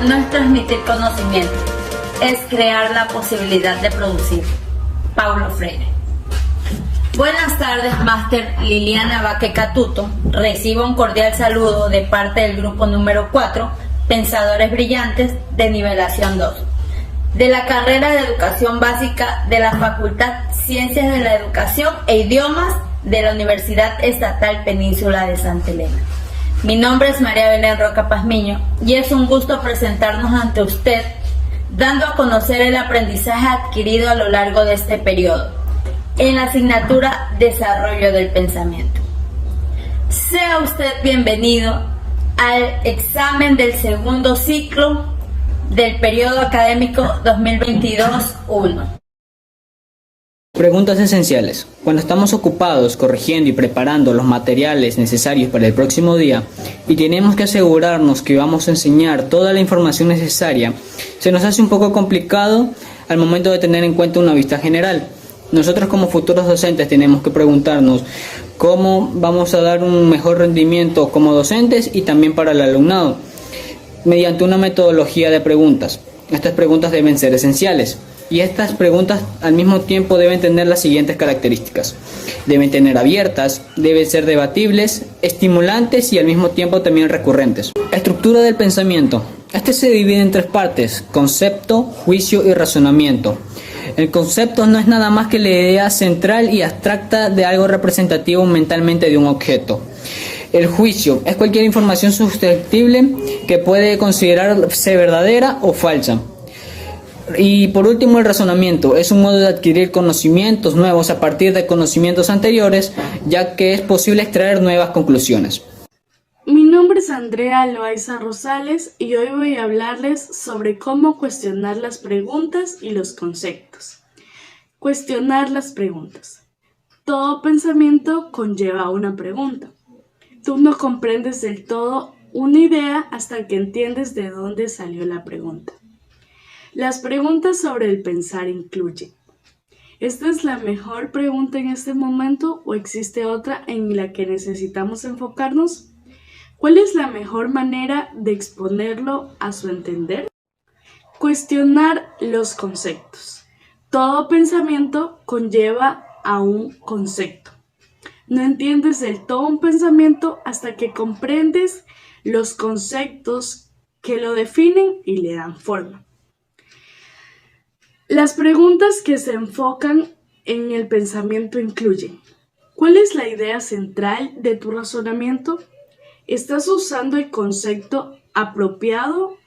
no es transmitir conocimiento, es crear la posibilidad de producir. Paulo Freire. Buenas tardes, Máster Liliana Baque Catuto. Recibo un cordial saludo de parte del grupo número 4, Pensadores Brillantes de Nivelación 2, de la carrera de Educación Básica de la Facultad Ciencias de la Educación e Idiomas de la Universidad Estatal Península de Santa Elena. Mi nombre es María Belén Roca Pazmiño y es un gusto presentarnos ante usted, dando a conocer el aprendizaje adquirido a lo largo de este periodo en la asignatura Desarrollo del Pensamiento. Sea usted bienvenido al examen del segundo ciclo del periodo académico 2022-1. Preguntas esenciales. Cuando estamos ocupados corrigiendo y preparando los materiales necesarios para el próximo día y tenemos que asegurarnos que vamos a enseñar toda la información necesaria, se nos hace un poco complicado al momento de tener en cuenta una vista general. Nosotros como futuros docentes tenemos que preguntarnos cómo vamos a dar un mejor rendimiento como docentes y también para el alumnado, mediante una metodología de preguntas. Estas preguntas deben ser esenciales y estas preguntas al mismo tiempo deben tener las siguientes características. Deben tener abiertas, deben ser debatibles, estimulantes y al mismo tiempo también recurrentes. Estructura del pensamiento. Este se divide en tres partes: concepto, juicio y razonamiento. El concepto no es nada más que la idea central y abstracta de algo representativo mentalmente de un objeto. El juicio es cualquier información susceptible que puede considerarse verdadera o falsa. Y por último, el razonamiento es un modo de adquirir conocimientos nuevos a partir de conocimientos anteriores, ya que es posible extraer nuevas conclusiones. Mi nombre es Andrea Loaiza Rosales y hoy voy a hablarles sobre cómo cuestionar las preguntas y los conceptos. Cuestionar las preguntas. Todo pensamiento conlleva una pregunta. Tú no comprendes del todo una idea hasta que entiendes de dónde salió la pregunta. Las preguntas sobre el pensar incluyen: ¿esta es la mejor pregunta en este momento o existe otra en la que necesitamos enfocarnos? ¿Cuál es la mejor manera de exponerlo a su entender? Cuestionar los conceptos. Todo pensamiento conlleva a un concepto. No entiendes del todo un pensamiento hasta que comprendes los conceptos que lo definen y le dan forma. Las preguntas que se enfocan en el pensamiento incluyen: ¿cuál es la idea central de tu razonamiento? ¿Estás usando el concepto apropiado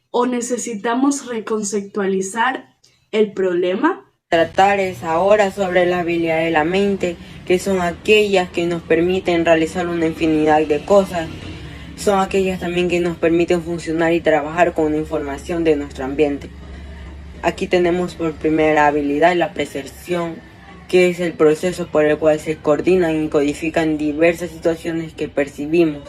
o necesitamos reconceptualizar el problema? Tratar es ahora sobre la habilidad de la mente, que son aquellas que nos permiten realizar una infinidad de cosas. Son aquellas también que nos permiten funcionar y trabajar con la información de nuestro ambiente. Aquí tenemos por primera habilidad la percepción, que es el proceso por el cual se coordinan y codifican diversas situaciones que percibimos.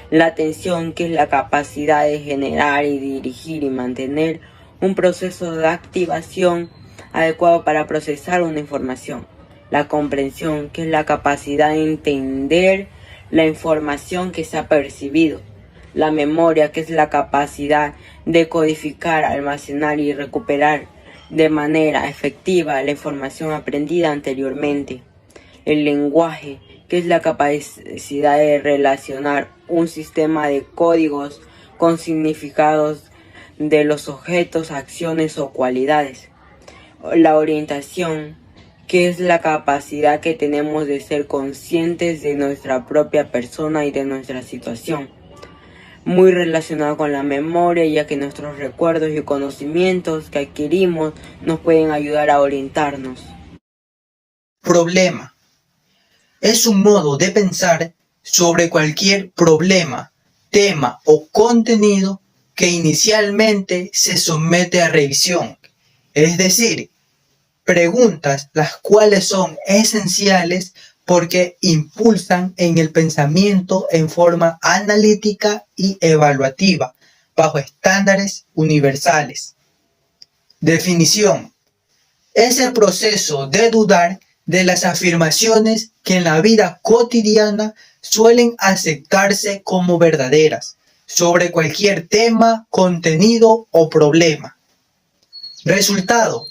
La atención, que es la capacidad de generar y dirigir y mantener un proceso de activación adecuado para procesar una información. La comprensión, que es la capacidad de entender la información que se ha percibido. La memoria, que es la capacidad de codificar, almacenar y recuperar de manera efectiva la información aprendida anteriormente. El lenguaje, que es la capacidad de relacionar un sistema de códigos con significados de los objetos, acciones o cualidades. La orientación, que es la capacidad que tenemos de ser conscientes de nuestra propia persona y de nuestra situación. Muy relacionado con la memoria, ya que nuestros recuerdos y conocimientos que adquirimos nos pueden ayudar a orientarnos. Problema. Es un modo de pensar sobre cualquier problema, tema o contenido que inicialmente se somete a revisión, es decir, preguntas las cuales son esenciales porque impulsan en el pensamiento en forma analítica y evaluativa, bajo estándares universales. Definición: es el proceso de dudar de las afirmaciones que en la vida cotidiana suelen aceptarse como verdaderas, sobre cualquier tema, contenido o problema. Resultado: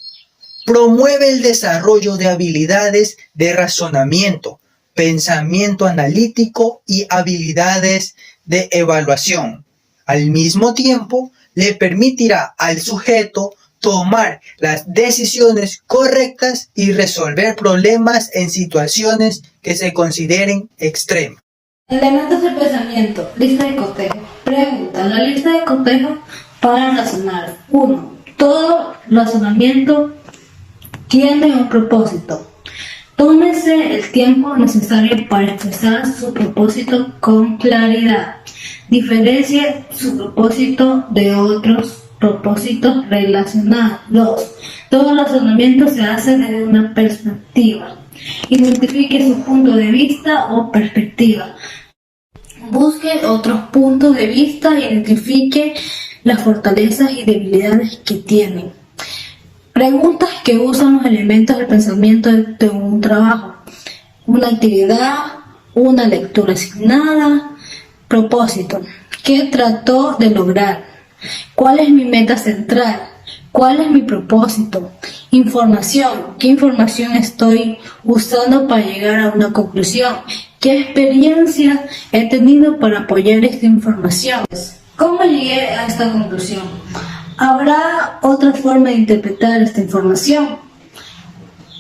promueve el desarrollo de habilidades de razonamiento, pensamiento analítico y habilidades de evaluación. Al mismo tiempo, le permitirá al sujeto tomar las decisiones correctas y resolver problemas en situaciones que se consideren extremas. Elementos del pensamiento. Lista de cotejo. Pregunta. La lista de cotejo para razonar. 1. Todo razonamiento tiene un propósito. Tómese el tiempo necesario para expresar su propósito con claridad. Diferencie su propósito de otros propósitos relacionados. 2. Todo razonamiento se hace desde una perspectiva. Identifique su punto de vista o perspectiva. Busque otros puntos de vista e identifique las fortalezas y debilidades que tienen. Preguntas que usan los elementos del pensamiento de un trabajo. Una actividad, una lectura asignada. Propósito. ¿Qué trató de lograr? ¿Cuál es mi meta central? ¿Cuál es mi propósito? Información. ¿Qué información estoy usando para llegar a una conclusión? ¿Qué experiencia he tenido para apoyar esta información? ¿Cómo llegué a esta conclusión? ¿Habrá otra forma de interpretar esta información?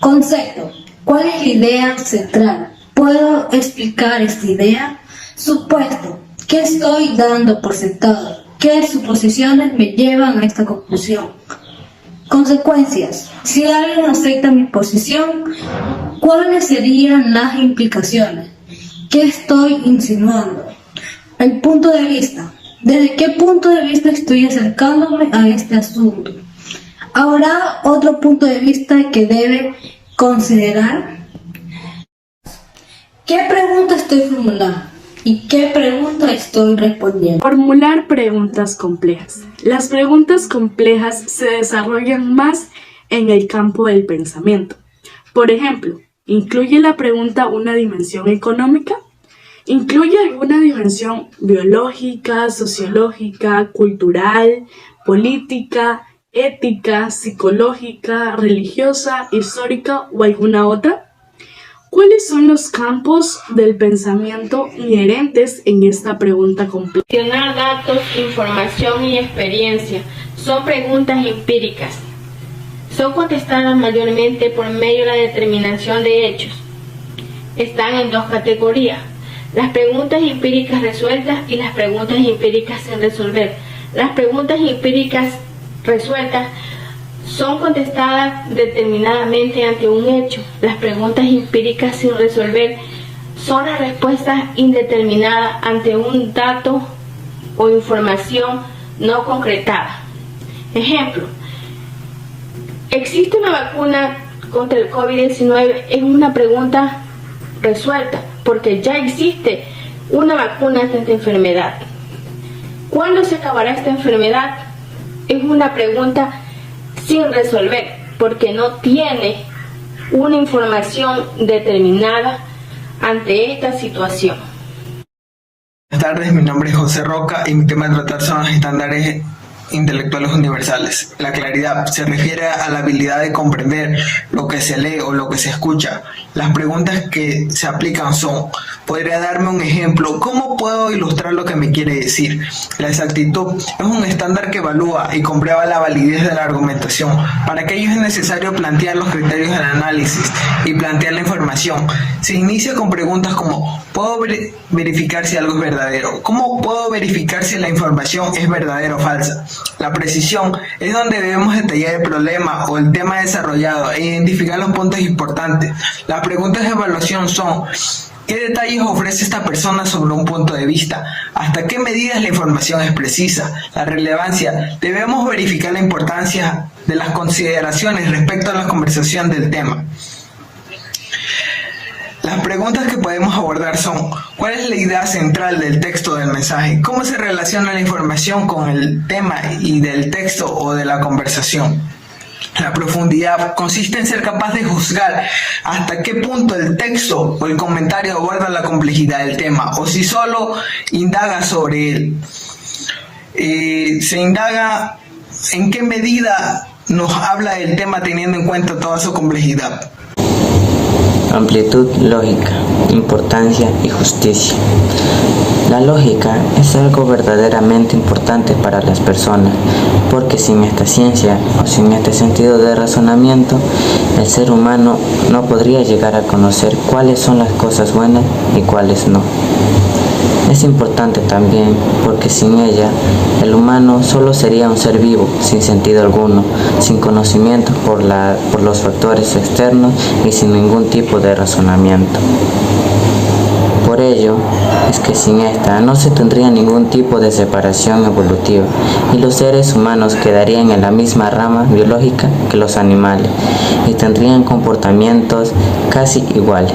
Concepto. ¿Cuál es la idea central? ¿Puedo explicar esta idea? Supuesto. ¿Qué estoy dando por sentado? ¿Qué suposiciones me llevan a esta conclusión? Consecuencias. Si alguien acepta mi posición, ¿cuáles serían las implicaciones? ¿Qué estoy insinuando? El punto de vista. ¿Desde qué punto de vista estoy acercándome a este asunto? ¿Habrá otro punto de vista que debe considerar? ¿Qué pregunta estoy formulando? ¿Y qué pregunta estoy respondiendo? Formular preguntas complejas. Las preguntas complejas se desarrollan más en el campo del pensamiento. Por ejemplo, ¿incluye la pregunta una dimensión económica? ¿Incluye alguna dimensión biológica, sociológica, cultural, política, ética, psicológica, religiosa, histórica o alguna otra? ¿Cuáles son los campos del pensamiento inherentes en esta pregunta compleja? Gestionar datos, información y experiencia son preguntas empíricas. Son contestadas mayormente por medio de la determinación de hechos. Están en dos categorías: las preguntas empíricas resueltas y las preguntas empíricas sin resolver. Las preguntas empíricas resueltas son contestadas determinadamente ante un hecho. Las preguntas empíricas sin resolver son las respuestas indeterminadas ante un dato o información no concretada. Ejemplo: ¿existe una vacuna contra el COVID-19? Es una pregunta resuelta, porque ya existe una vacuna ante esta enfermedad. ¿Cuándo se acabará esta enfermedad? Es una pregunta sin resolver, porque no tiene una información determinada ante esta situación. Buenas tardes, mi nombre es José Roca y mi tema a tratar son los estándares intelectuales universales. La claridad se refiere a la habilidad de comprender lo que se lee o lo que se escucha. Las preguntas que se aplican son: ¿podría darme un ejemplo? ¿Cómo puedo ilustrar lo que me quiere decir? La exactitud es un estándar que evalúa y comprueba la validez de la argumentación. Para ello es necesario plantear los criterios del análisis y plantear la información. Se inicia con preguntas como: ¿puedo verificar si algo es verdadero? ¿Cómo puedo verificar si la información es verdadera o falsa? La precisión es donde debemos detallar el problema o el tema desarrollado e identificar los puntos importantes. Las preguntas de evaluación son: ¿qué detalles ofrece esta persona sobre un punto de vista? ¿Hasta qué medidas la información es precisa? La relevancia. Debemos verificar la importancia de las consideraciones respecto a la conversación del tema. Las preguntas que podemos abordar son: ¿cuál es la idea central del texto del mensaje? ¿Cómo se relaciona la información con el tema y del texto o de la conversación? La profundidad consiste en ser capaz de juzgar hasta qué punto el texto o el comentario aborda la complejidad del tema, o si solo indaga sobre él. Se indaga en qué medida nos habla el tema teniendo en cuenta toda su complejidad. Amplitud lógica, importancia y justicia. La lógica es algo verdaderamente importante para las personas, porque sin esta ciencia o sin este sentido de razonamiento, el ser humano no podría llegar a conocer cuáles son las cosas buenas y cuáles no. Es importante también porque sin ella, el humano solo sería un ser vivo, sin sentido alguno, sin conocimiento por los factores externos y sin ningún tipo de razonamiento. Por ello, es que sin esta no se tendría ningún tipo de separación evolutiva y los seres humanos quedarían en la misma rama biológica que los animales y tendrían comportamientos casi iguales.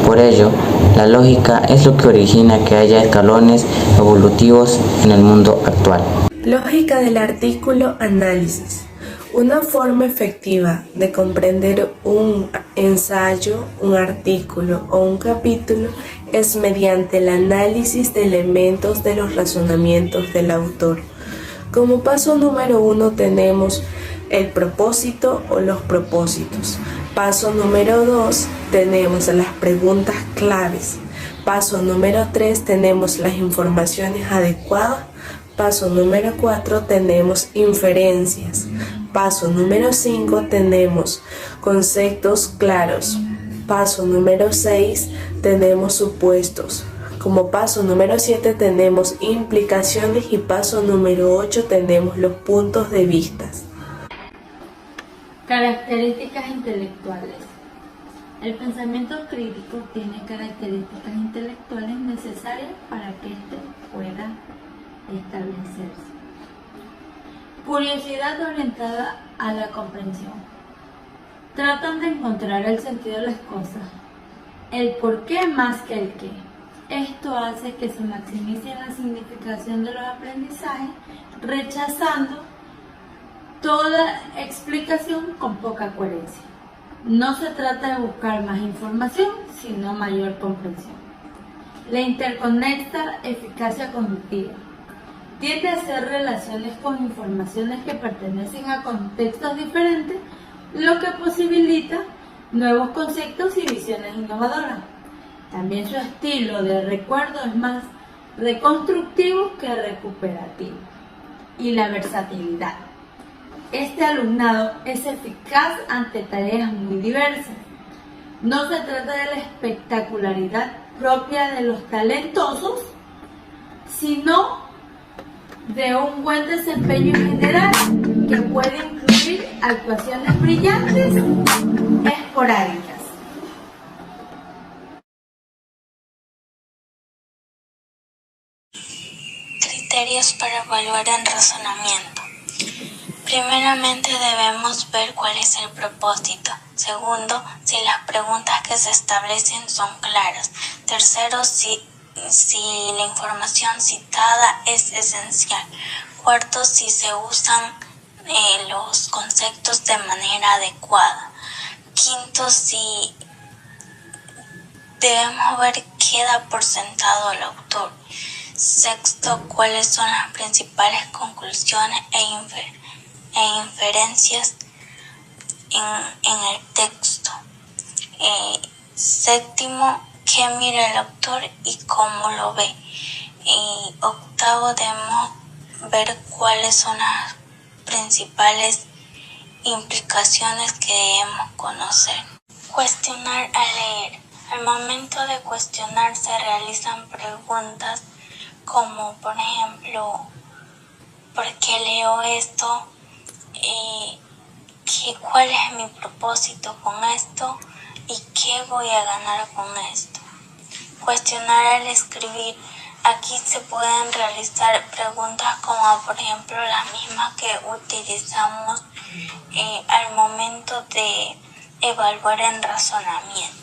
Por ello, la lógica es lo que origina que haya escalones evolutivos en el mundo actual. Lógica del artículo análisis. Una forma efectiva de comprender un ensayo, un artículo o un capítulo es mediante el análisis de elementos de los razonamientos del autor. Como paso número 1 tenemos el propósito o los propósitos. Paso número 2 tenemos las preguntas claves. Paso número 3 tenemos las informaciones adecuadas. Paso número 4 tenemos inferencias. Paso número 5 tenemos conceptos claros. Paso número 6 tenemos supuestos. Como paso número 7 tenemos implicaciones y paso número 8 tenemos los puntos de vista. Características intelectuales. El pensamiento crítico tiene características intelectuales necesarias para que éste pueda establecerse. Curiosidad orientada a la comprensión. Tratan de encontrar el sentido de las cosas, el por qué más que el qué. Esto hace que se maximice la significación de los aprendizajes, rechazando toda explicación con poca coherencia. No se trata de buscar más información, sino mayor comprensión. La interconexa eficacia cognitiva tiende a hacer relaciones con informaciones que pertenecen a contextos diferentes, lo que posibilita nuevos conceptos y visiones innovadoras. También su estilo de recuerdo es más reconstructivo que recuperativo. Y la versatilidad. Este alumnado es eficaz ante tareas muy diversas. No se trata de la espectacularidad propia de los talentosos, sino de un buen desempeño en general que puede incluir actuaciones brillantes esporádicas. Criterios para evaluar el razonamiento. Primeramente debemos ver cuál es el propósito. Segundo, si las preguntas que se establecen son claras. Tercero, si la información citada es esencial. Cuarto, si se usan los conceptos de manera adecuada. Quinto, si debemos ver qué da por sentado el autor. Sexto, cuáles son las principales conclusiones e inferencias en el texto. Séptimo, qué mira el autor y cómo lo ve. Y octavo, debemos ver cuáles son las principales implicaciones que debemos conocer. Cuestionar al leer. Al momento de cuestionar se realizan preguntas como, por ejemplo, ¿por qué leo esto? ¿Cuál es mi propósito con esto? ¿Y qué voy a ganar con esto? Cuestionar al escribir. Aquí se pueden realizar preguntas como, por ejemplo, las mismas que utilizamos al momento de evaluar el razonamiento.